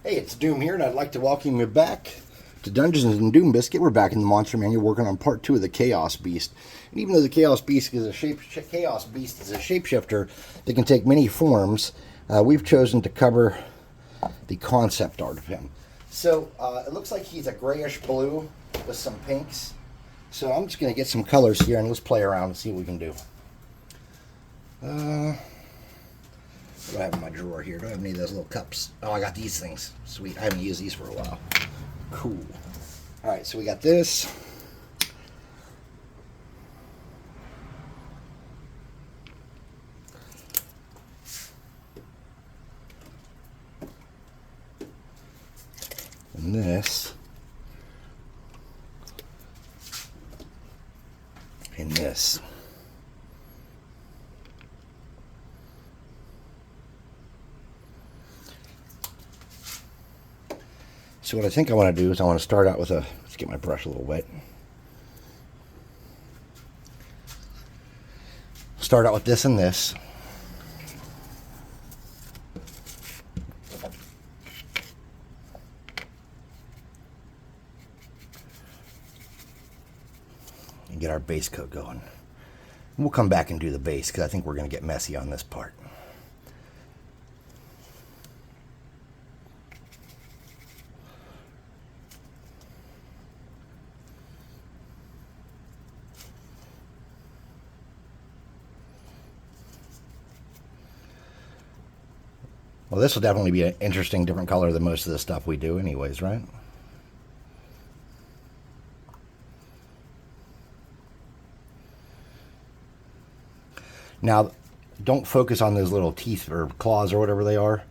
Hey, it's Doom here, and I'd like to welcome you back to Dungeons and Doom Biscuit. We're back in the Monster Manual working on part 2 of the Chaos Beast. And even though the Chaos Beast is a shapeshifter that can take many forms, we've chosen to cover the concept art of him. So it looks like he's a grayish blue with some pinks. So I'm just going to get some colors here and let's play around and see what we can do. What do I have in my drawer here? Do I have any of those little cups? Oh, I got these things. Sweet. I haven't used these for a while. Cool. Alright, so we got this. And this. And this. So what I think I want to do is I want to start out with let's get my brush a little wet. Start out with this and this. And get our base coat going. And we'll come back and do the base because I think we're going to get messy on this part. Well, this will definitely be an interesting, different color than most of the stuff we do anyways, right? Now, don't focus on those little teeth or claws or whatever they are,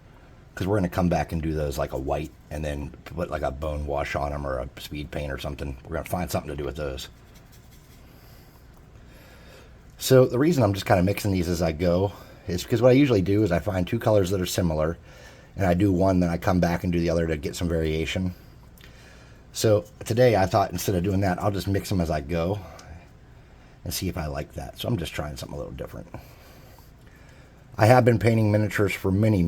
because we're going to come back and do those like a white and then put like a bone wash on them or a speed paint or something. We're going to find something to do with those. So the reason I'm just kind of mixing these as I go is because what I usually do is I find two colors that are similar, and I do one, then I come back and do the other to get some variation. So today I thought instead of doing that, I'll just mix them as I go and see if I like that. So I'm just trying something a little different. I have been painting miniatures for many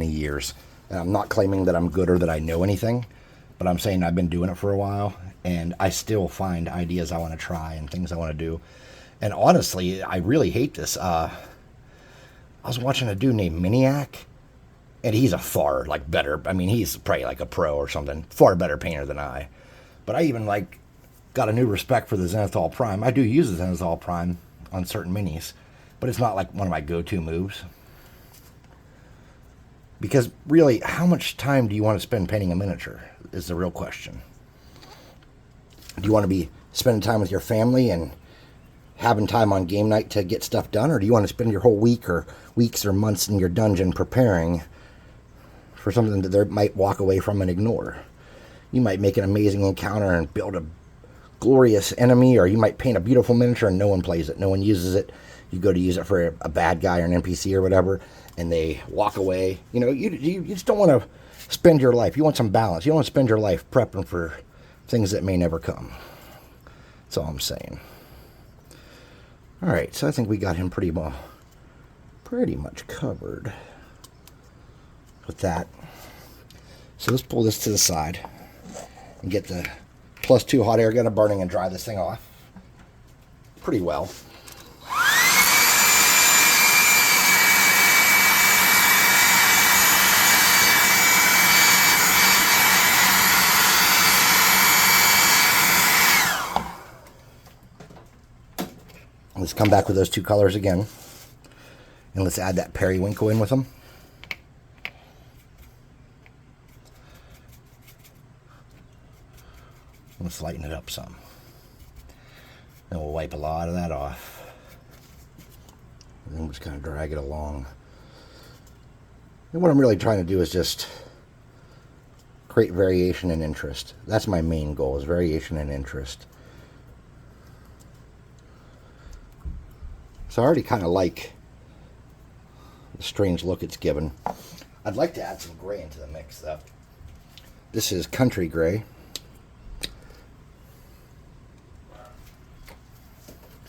years, and I'm not claiming that I'm good or that I know anything, but I'm saying I've been doing it for a while, and I still find ideas I want to try and things I want to do. And honestly, I really hate this. I was watching a dude named Miniac, and he's a far, better, I mean, he's probably like a pro or something, far better painter than I. But I even, got a new respect for the Zenithal Prime. I do use the Zenithal Prime on certain minis, but it's not, one of my go-to moves. Because, really, how much time do you want to spend painting a miniature is the real question. Do you want to be spending time with your family and having time on game night to get stuff done, or do you want to spend your whole week or weeks or months in your dungeon preparing for something that they might walk away from and ignore? You might make an amazing encounter and build a glorious enemy, or you might paint a beautiful miniature and no one plays it, no one uses it. You go to use it for a bad guy or an NPC or whatever, and they walk away. You just don't want to spend your life. You want some balance. You don't want to spend your life prepping for things that may never come. That's all I'm saying. Alright, so I think we got him pretty much covered with that. So let's pull this to the side and get the +2 hot air gun burning and dry this thing off pretty well. Let's come back with those two colors again. And let's add that periwinkle in with them. Let's lighten it up some. Then we'll wipe a lot of that off. And then just kind of drag it along. And what I'm really trying to do is just create variation and interest. That's my main goal, is variation and interest. So I already kind of like the strange look it's given. I'd like to add some gray into the mix, though. This is country gray.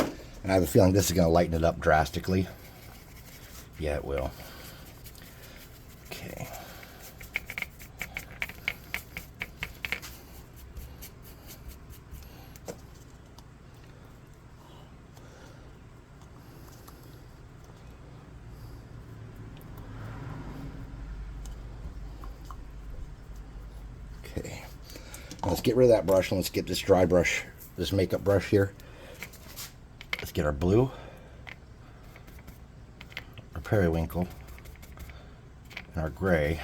And I have a feeling this is going to lighten it up drastically. Yeah, it will. Okay. Okay. Now let's get rid of that brush and let's get this dry brush, this makeup brush here. Let's get our blue, our periwinkle, and our gray.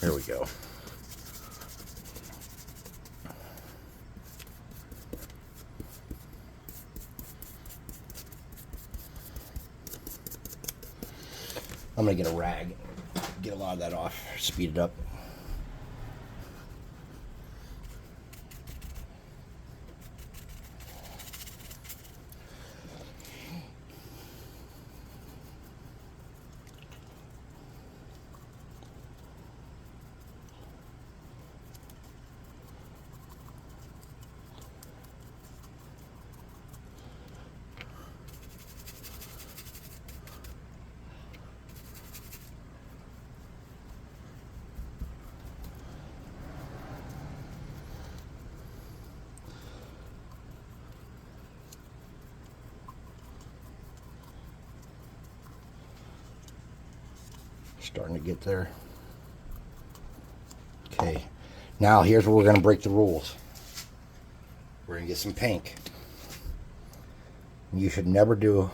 There we go. I'm going to get a rag, get a lot of that off, speed it up. Starting to get there. Okay, now here's where we're going to break the rules. We're going to get some pink. You should never do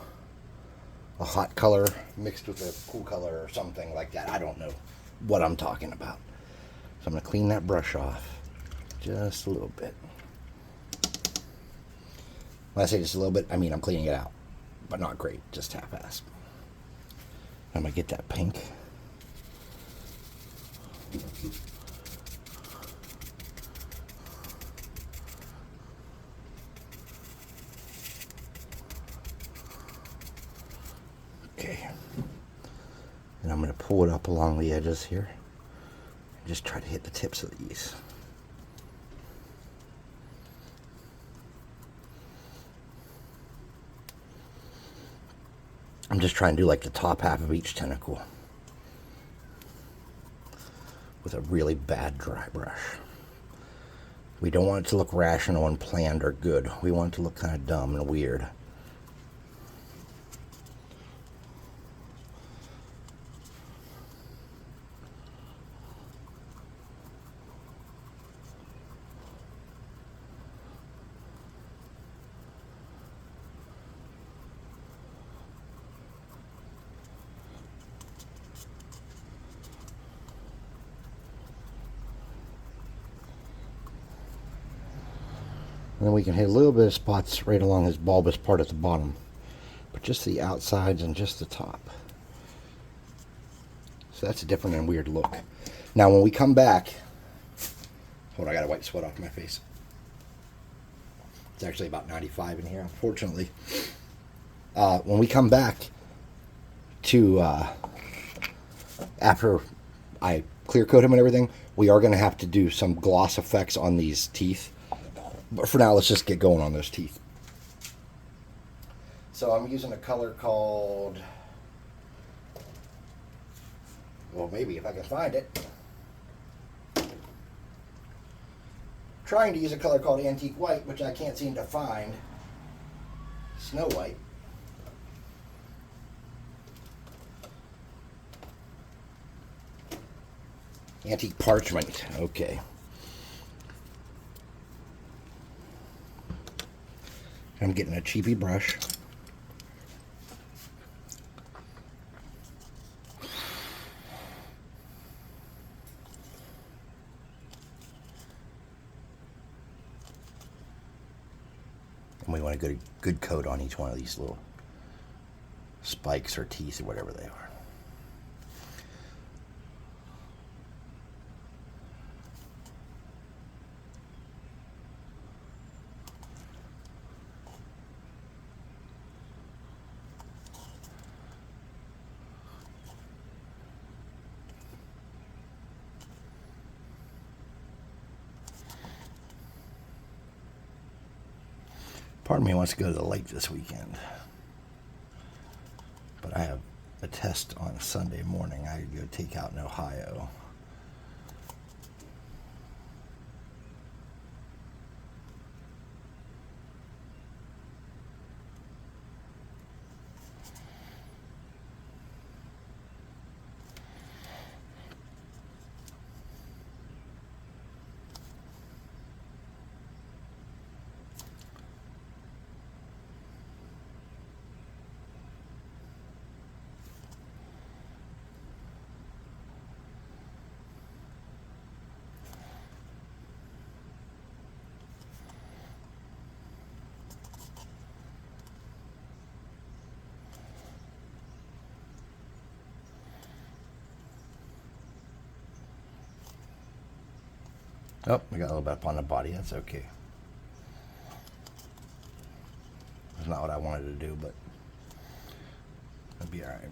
a hot color mixed with a cool color or something like that. I don't know what I'm talking about. So I'm going to clean that brush off just a little bit. When I say just a little bit, I mean I'm cleaning it out, but not great, just half-assed. I'm going to get that pink. Okay. And I'm going to pull it up along the edges here. Just try to hit the tips of these. I'm just trying to do like the top half of each tentacle with a really bad dry brush. We don't want it to look rational and planned or good. We want it to look kind of dumb and weird. And then we can hit a little bit of spots right along his bulbous part at the bottom. But just the outsides and just the top. So that's a different and weird look. Now when we come back... Hold on, I gotta wipe sweat off my face. It's actually about 95 in here, unfortunately. When we come back to... after I clear coat him and everything, we are going to have to do some gloss effects on these teeth. But for now, let's just get going on those teeth. So I'm using a color called, well, maybe if I can find it. Trying to use a color called Antique White, which I can't seem to find. Snow White. Antique Parchment, okay. I'm getting a cheapy brush. And we want to get a good coat on each one of these little spikes or teeth or whatever they are. Part of me wants to go to the lake this weekend, but I have a test on Sunday morning. I go take out in Ohio. Oh, we got a little bit up on the body. That's okay. That's not what I wanted to do, but it'll be all right.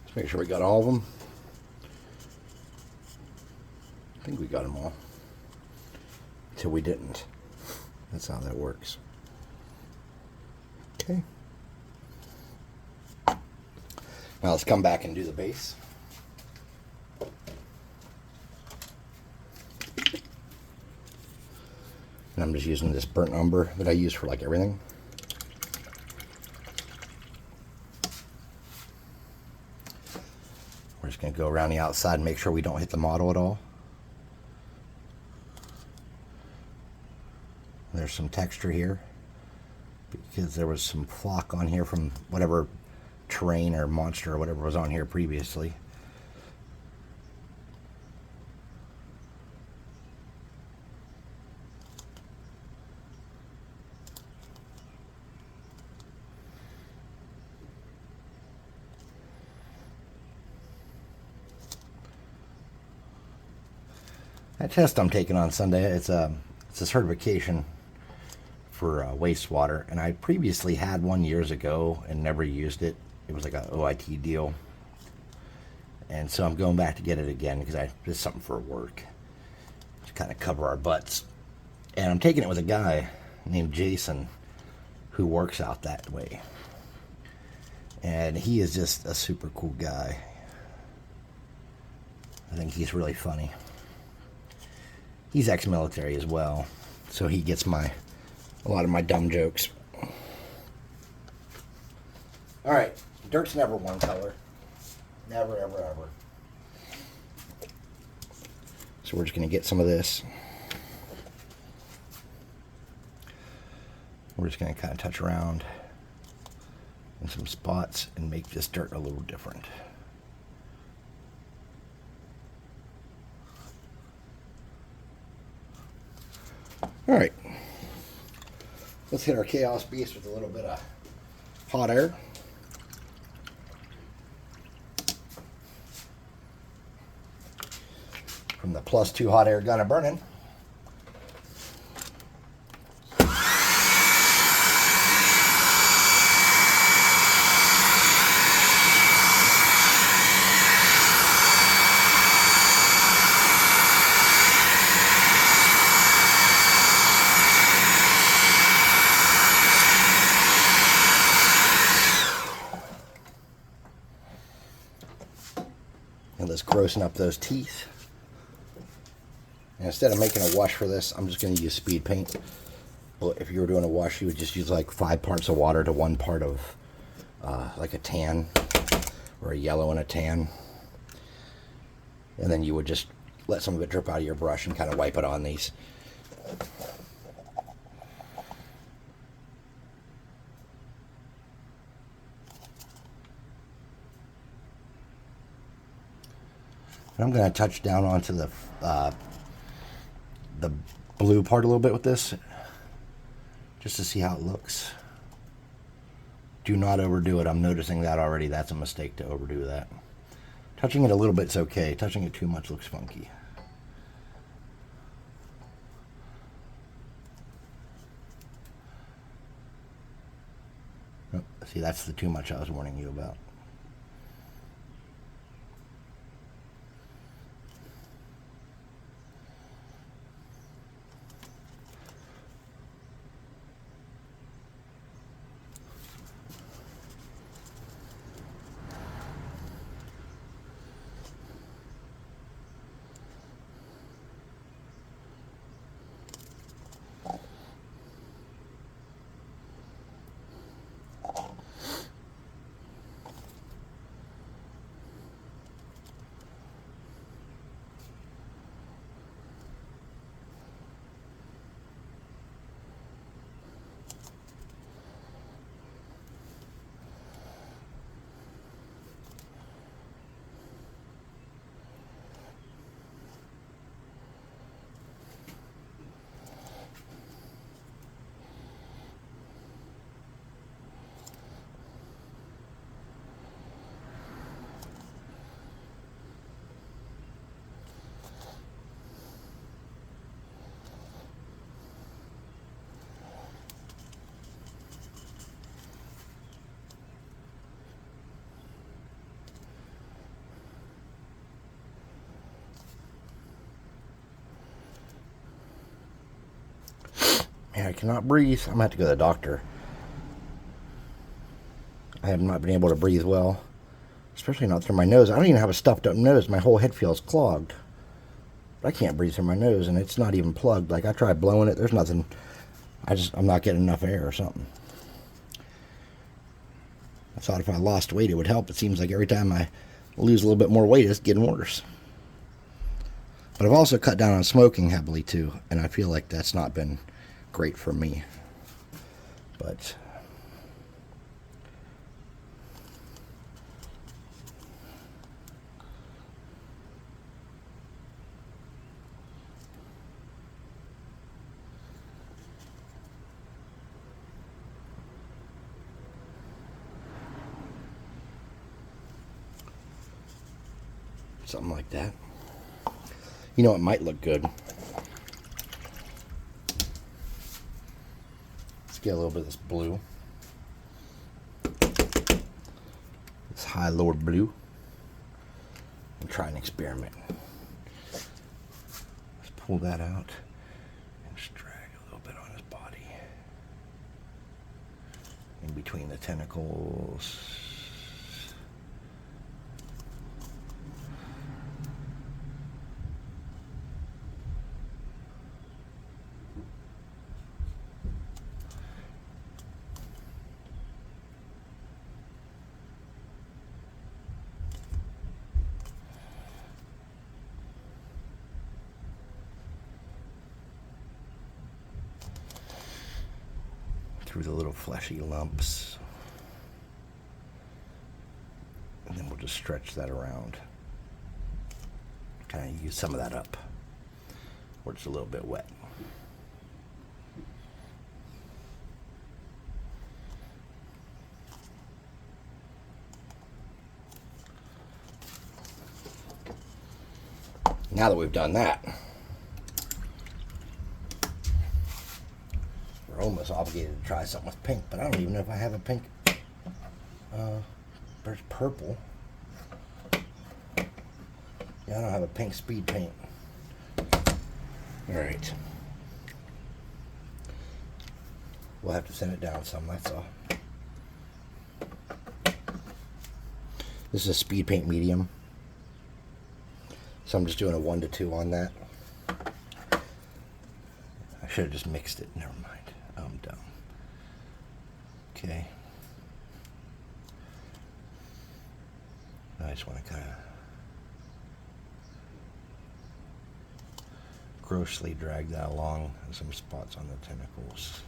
Let's make sure we got all of them. I think we got them all. Until we didn't. That's how that works. Okay. Now let's come back and do the base. And I'm just using this burnt umber that I use for like everything. We're just going to go around the outside and make sure we don't hit the model at all. There's some texture here because there was some flock on here from whatever terrain or monster or whatever was on here previously. That test I'm taking on Sunday, it's a certification for wastewater, and I previously had one years ago and never used it. It was like a OIT deal, and so I'm going back to get it again because it's something for work to kind of cover our butts. And I'm taking it with a guy named Jason who works out that way, and he is just a super cool guy. I think he's really funny. He's ex-military as well, so he gets a lot of my dumb jokes. All right, dirt's never one color. Never, ever, ever. So we're just going to get some of this. We're just going to kind of touch around in some spots and make this dirt a little different. All right, let's hit our Chaos Beast with a little bit of hot air. From the +2 hot air gun of burning. And let's grossing up those teeth. And instead of making a wash for this, I'm just going to use speed paint. Well, if you were doing a wash, you would just use like 5 parts of water to 1 part of like a tan or a yellow and a tan. And then you would just let some of it drip out of your brush and kind of wipe it on these. And I'm going to touch down onto the blue part a little bit with this, just to see how it looks. Do not overdo it. I'm noticing that already. That's a mistake to overdo that. Touching it a little bit's okay. Touching it too much looks funky. See, that's the too much I was warning you about. Man, I cannot breathe. I'm going to have to go to the doctor. I have not been able to breathe well, especially not through my nose. I don't even have a stuffed up nose. My whole head feels clogged. But I can't breathe through my nose, and it's not even plugged. Like, I tried blowing it. There's nothing. I'm not getting enough air or something. I thought if I lost weight, it would help. It seems like every time I lose a little bit more weight, it's getting worse. But I've also cut down on smoking heavily, too, and I feel like that's not been great for me. But something like that. You know, it might look good. Let's get a little bit of this blue. This high-lower blue. And try an experiment. Let's pull that out and just drag a little bit on his body. In between the tentacles. Through the little fleshy lumps. And then we'll just stretch that around. Kind of use some of that up. Where it's a little bit wet. Now that we've done that, almost obligated to try something with pink, but I don't even know if I have a pink. There's purple. Yeah, I don't have a pink speed paint. Alright. We'll have to send it down some, that's all. This is a speed paint medium. So I'm just doing a 1 to 2 on that. I should have just mixed it, never mind. I'm dumb. Okay. I just want to kind of grossly drag that along in some spots on the tentacles.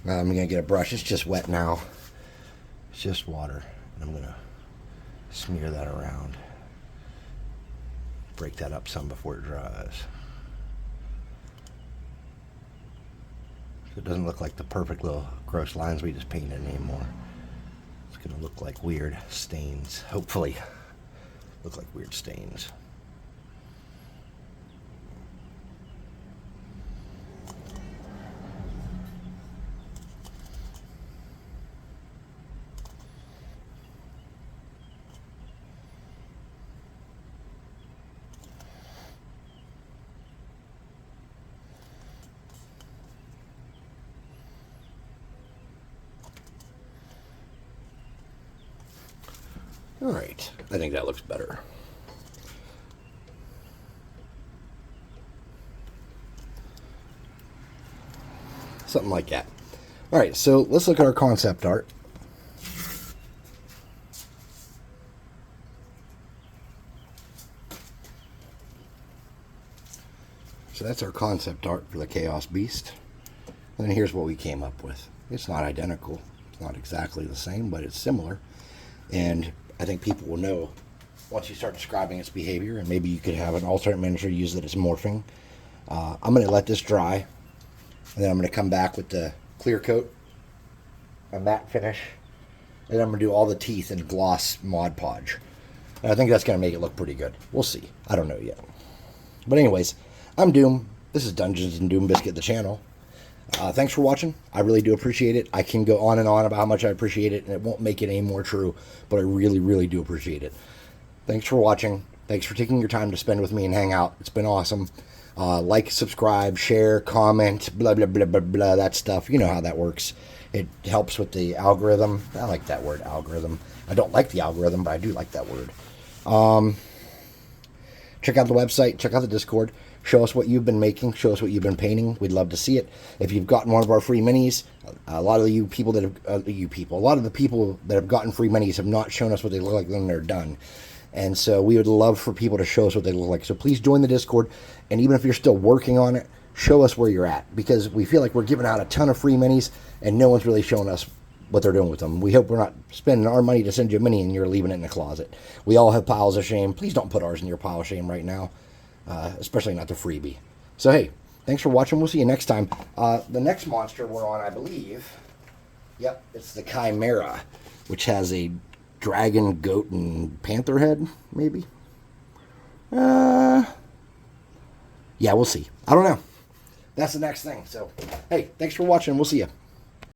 I'm going to get a brush. It's just wet now. It's just water. And I'm going to smear that around. Break that up some before it dries. So it doesn't look like the perfect little gross lines we just painted anymore. It's going to look like weird stains. Hopefully look like weird stains. All right, I think that looks better. Something like that. All right, so let's look at our concept art. So that's our concept art for the Chaos Beast. And then here's what we came up with. It's not identical. It's not exactly the same, but it's similar. And I think people will know once you start describing its behavior, and maybe you could have an alternate miniature use that it's morphing. I'm going to let this dry, and then I'm going to come back with the clear coat, a matte finish, and then I'm going to do all the teeth in gloss Mod Podge. And I think that's going to make it look pretty good. We'll see. I don't know yet. But anyways, I'm Doom. This is Dungeons and Doom Biscuit, the channel. Thanks for watching. I really do appreciate it. I can go on and on about how much I appreciate it, and it won't make it any more true, but I really, really do appreciate it. Thanks for watching. Thanks for taking your time to spend with me and hang out. It's been awesome. Like, subscribe, share, comment, blah, blah, blah, blah, blah, that stuff. You know how that works. It helps with the algorithm. I like that word, algorithm. I don't like the algorithm, but I do like that word. Check out the website. Check out the Discord. Show us what you've been making. Show us what you've been painting. We'd love to see it. If you've gotten one of our free minis, a lot of the people that have gotten free minis have not shown us what they look like when they're done. And so we would love for people to show us what they look like. So please join the Discord. And even if you're still working on it, show us where you're at, because we feel like we're giving out a ton of free minis and no one's really showing us what they're doing with them. We hope we're not spending our money to send you a mini and you're leaving it in the closet. We all have piles of shame. Please don't put ours in your pile of shame right now. Especially not the freebie. So, hey, thanks for watching. We'll see you next time. The next monster we're on, I believe, yep, it's the Chimera, which has a dragon, goat, and panther head, maybe? Yeah, we'll see. I don't know. That's the next thing. So, hey, thanks for watching. We'll see you.